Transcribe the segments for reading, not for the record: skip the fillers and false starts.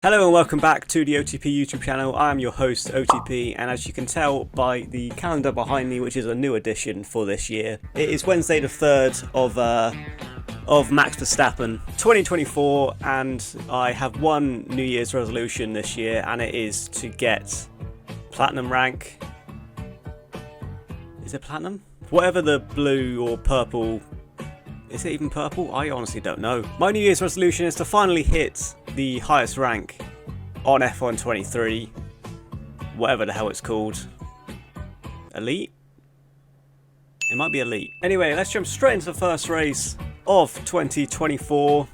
Hello and welcome back to the OTP YouTube channel. I am your host OTP, and as you can tell by the calendar behind me, which is a new addition for this year, it is Wednesday the 3rd of Max Verstappen 2024, and I have one New Year's resolution this year, and it is to get platinum rank. Is it platinum? Whatever the blue or purple. Is it even purple? I honestly don't know. My New Year's resolution is to finally hit the highest rank on F1 23. Whatever the hell it's called. Elite? It might be Elite. Anyway, let's jump straight into the first race of 2024.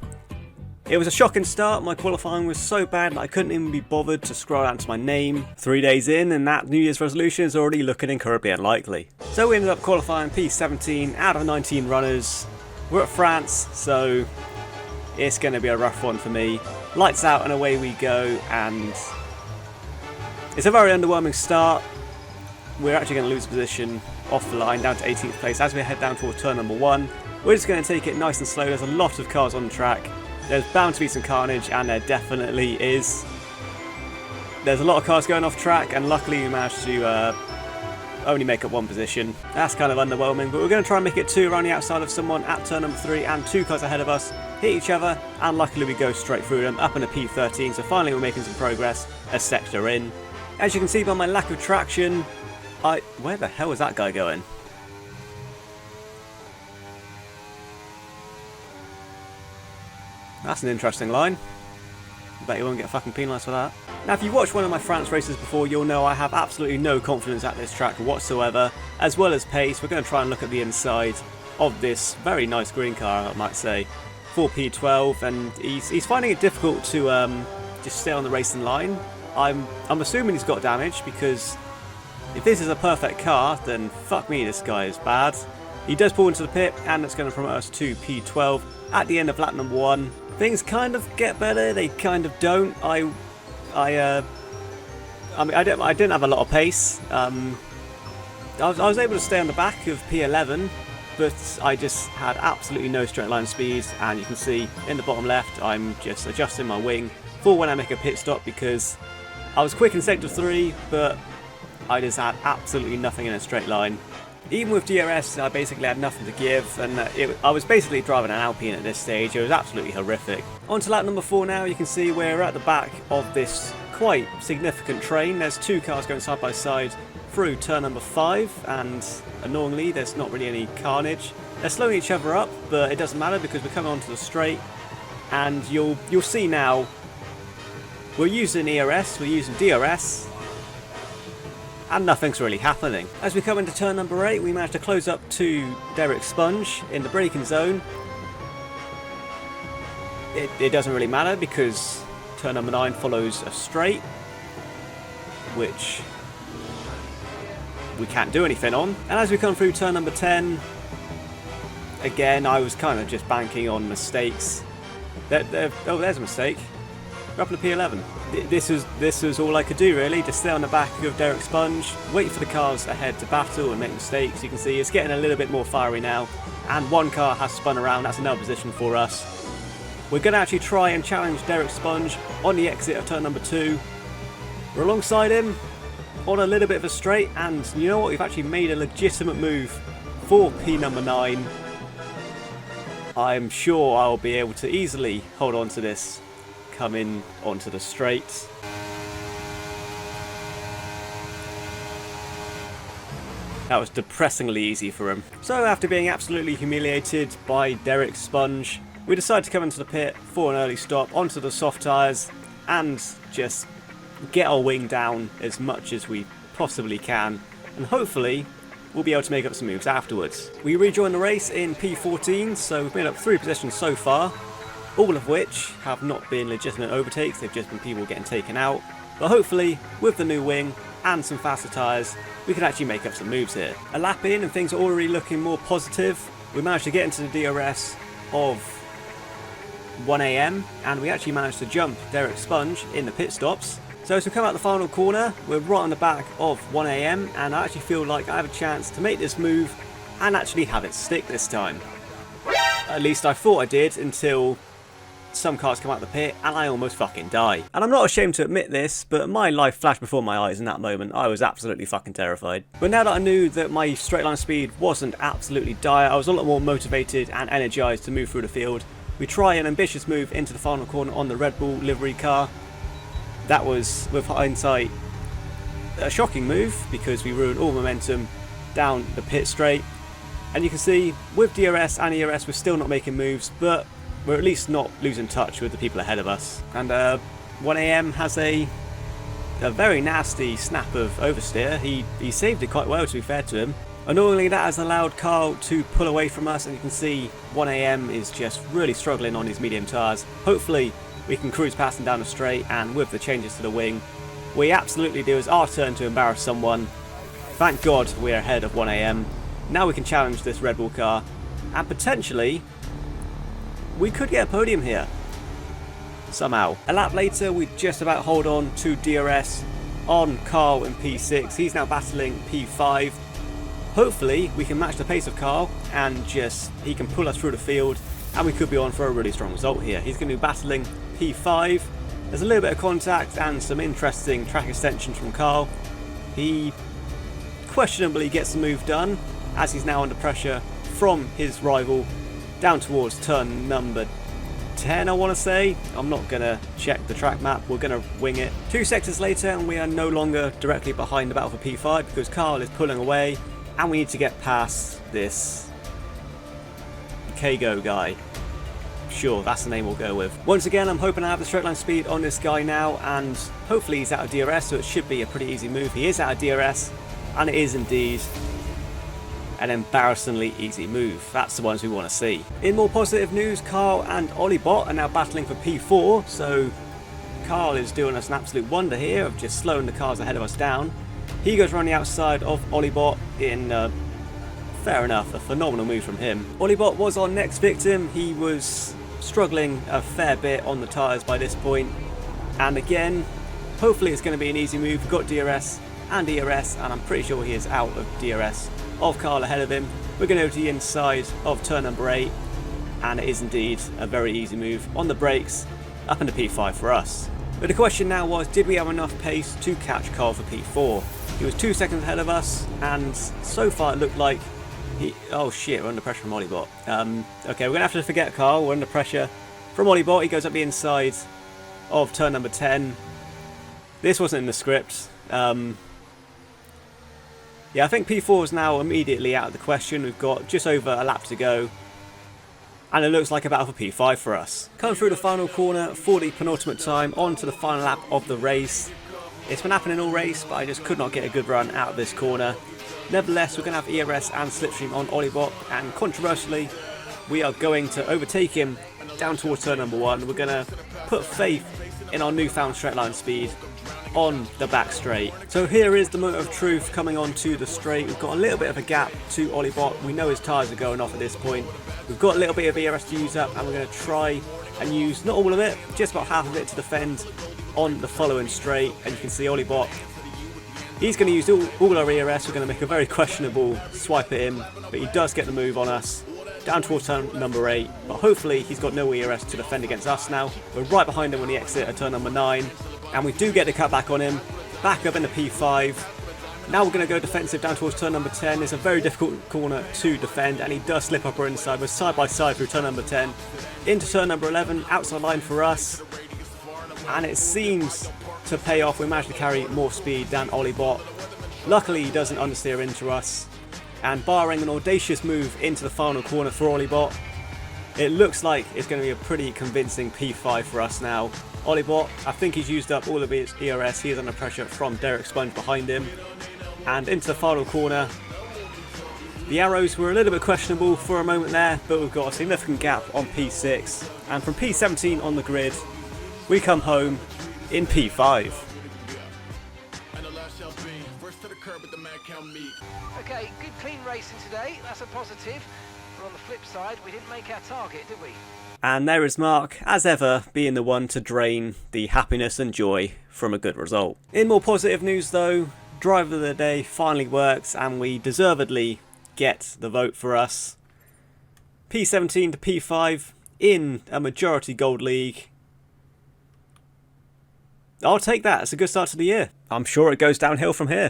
It was a shocking start. My qualifying was so bad that I couldn't even be bothered to scroll down to my name. 3 days in, and that New Year's resolution is already looking incredibly unlikely. So we ended up qualifying P17 out of 19 runners. We're at France, so it's going to be a rough one for me. Lights out and away we go, and it's a very underwhelming start. We're actually going to lose position off the line down to 18th place as we head down towards turn number 1. We're just going to take it nice and slow. There's a lot of cars on the track. There's bound to be some carnage, and there definitely is. There's a lot of cars going off track, and luckily we managed to only make up one position. That's kind of underwhelming, but we're going to try and make it 2 around the outside of someone at turn number 3, and 2 cars ahead of us hit each other, and luckily we go straight through them up into P13, so finally we're making some progress a sector in. As you can see by my lack of traction, where the hell is that guy going? That's an interesting line. I bet you won't get fucking penalised for that. Now, if you've watched one of my France races before, you'll know I have absolutely no confidence at this track whatsoever, as well as pace. We're going to try and look at the inside of this very nice green car, I might say, for P12, and he's finding it difficult to just stay on the racing line. I'm assuming he's got damage, because if this is a perfect car, then fuck me, this guy is bad. He does pull into the pit, and it's going to promote us to P12 at the end of lap number 1. Things kind of get better, they kind of don't. I didn't have a lot of pace. I was able to stay on the back of P11, but I just had absolutely no straight line speed, and you can see in the bottom left I'm just adjusting my wing for when I make a pit stop, because I was quick in sector 3, but I just had absolutely nothing in a straight line. Even with DRS, I basically had nothing to give, and I was basically driving an Alpine at this stage. It was absolutely horrific. On to lap number 4 now. You can see we're at the back of this quite significant train. There's 2 cars going side by side through turn number 5, and annoyingly there's not really any carnage. They're slowing each other up, but it doesn't matter because we're coming onto the straight, and you'll see now we're using ERS, we're using DRS, and nothing's really happening. As we come into turn number 8, we managed to close up to Derek Sponge in the braking zone. It doesn't really matter because turn number 9 follows a straight, which we can't do anything on. And as we come through turn number 10, again, I was kind of just banking on mistakes. Oh, there's a mistake. We're up to P11. This was all I could do really, just stay on the back of Derek Sponge, wait for the cars ahead to battle and make mistakes. You can see it's getting a little bit more fiery now, and 1 car has spun around. That's another position for us. We're going to actually try and challenge Derek Sponge on the exit of turn number 2. We're alongside him on a little bit of a straight, and you know what, we've actually made a legitimate move for P number 9. I'm sure I'll be able to easily hold on to this coming onto the straight. That was depressingly easy for him. So after being absolutely humiliated by Derek Sponge, we decided to come into the pit for an early stop onto the soft tyres and just get our wing down as much as we possibly can, and hopefully we'll be able to make up some moves afterwards. We rejoin the race in P14, so we've made up 3 positions so far, all of which have not been legitimate overtakes. They've just been people getting taken out. But hopefully, with the new wing and some faster tyres, we can actually make up some moves here. A lap in and things are already looking more positive. We managed to get into the DRS of 1 AM, and we actually managed to jump Derek Sponge in the pit stops. So as we come out the final corner, we're right on the back of 1 AM, and I actually feel like I have a chance to make this move and actually have it stick this time. At least I thought I did until some cars come out the pit, and I almost fucking die. And I'm not ashamed to admit this, but my life flashed before my eyes in that moment. I was absolutely fucking terrified. But now that I knew that my straight line speed wasn't absolutely dire, I was a lot more motivated and energized to move through the field. We try an ambitious move into the final corner on the Red Bull livery car. That was, with hindsight, a shocking move because we ruined all momentum down the pit straight. And you can see with DRS and ERS we're still not making moves, but we're at least not losing touch with the people ahead of us. And 1AM has a very nasty snap of oversteer. He saved it quite well, to be fair to him. Annoyingly, that has allowed Carl to pull away from us, and you can see 1AM is just really struggling on his medium tyres. Hopefully we can cruise past him down the straight, and with the changes to the wing, we absolutely do. It's our turn to embarrass someone. Thank God we're ahead of 1AM. Now we can challenge this Red Bull car, and potentially we could get a podium here somehow. A lap later, we just about hold on to DRS on Carl in P6. He's now battling P5. Hopefully we can match the pace of Carl and he can pull us through the field, and we could be on for a really strong result here. He's going to be battling P5. There's a little bit of contact and some interesting track extensions from Carl. He questionably gets the move done as he's now under pressure from his rival down towards turn number 10, I want to say. I'm not going to check the track map, we're going to wing it. 2 sectors later and we are no longer directly behind the battle for P5 because Carl is pulling away, and we need to get past this Kago guy. Sure, that's the name we'll go with. Once again, I'm hoping I have the straight line speed on this guy now, and hopefully he's out of DRS, so it should be a pretty easy move. He is out of DRS, and it is indeed an embarrassingly easy move. That's the ones we want to see. In more positive news, Carl and Olibot are now battling for P4, so Carl is doing us an absolute wonder here of just slowing the cars ahead of us down. He goes around the outside of Olibot in, fair enough, a phenomenal move from him. Olibot was our next victim. He was struggling a fair bit on the tyres by this point, and again, hopefully it's going to be an easy move. We've got DRS and ERS, and I'm pretty sure he is out of DRS of Carl ahead of him. We're going over to the inside of turn number 8, and it is indeed a very easy move on the brakes up into P5 for us. But the question now was, did we have enough pace to catch Carl for P4? He was 2 seconds ahead of us, and so far it looked like oh shit, we're under pressure from Olibot. Okay, we're going to have to forget Carl. We're under pressure from Olibot. He goes up the inside of turn number 10. This wasn't in the script. Yeah, I think P4 is now immediately out of the question. We've got just over a lap to go, and it looks like a battle for P5 for us. Coming through the final corner for the penultimate time, on to the final lap of the race. It's been happening all race, but I just could not get a good run out of this corner. Nevertheless, we're going to have ERS and Slipstream on Olibot, and controversially, we are going to overtake him down towards turn number 1. We're going to put faith in our newfound straight line speed on the back straight. So here is the moment of truth coming onto the straight. We've got a little bit of a gap to Olibot. We know his tyres are going off at this point. We've got a little bit of ERS to use up, and we're going to try and use not all of it, just about half of it to defend on the following straight. And you can see Olibot, he's going to use all our ERS. We're going to make a very questionable swipe at him, but he does get the move on us down towards turn number 8, but hopefully he's got no ERS to defend against us now. We're right behind him when he exits at turn number 9, and we do get the cut back on him, back up into P5. Now we're going to go defensive down towards turn number 10. It's a very difficult corner to defend, and he does slip up our inside. We're side by side through turn number 10 into turn number 11, outside line for us, and it seems to pay off. We managed to carry more speed than Olibot. Luckily he doesn't understeer into us, and barring an audacious move into the final corner for Olibot, it looks like it's going to be a pretty convincing P5 for us now. Olibot, I think he's used up all of his ERS. He is under pressure from Derek Sponge behind him, and into the final corner. The arrows were a little bit questionable for a moment there, but we've got a significant gap on P6, and from P17 on the grid we come home in P5. Okay, good clean racing today, that's a positive. But on the flip side, we didn't make our target, did we? And there is Mark, as ever, being the one to drain the happiness and joy from a good result. In more positive news though, Driver of the Day finally works, and we deservedly get the vote for us. P17 to P5 in a majority gold league. I'll take that. It's a good start to the year. I'm sure it goes downhill from here.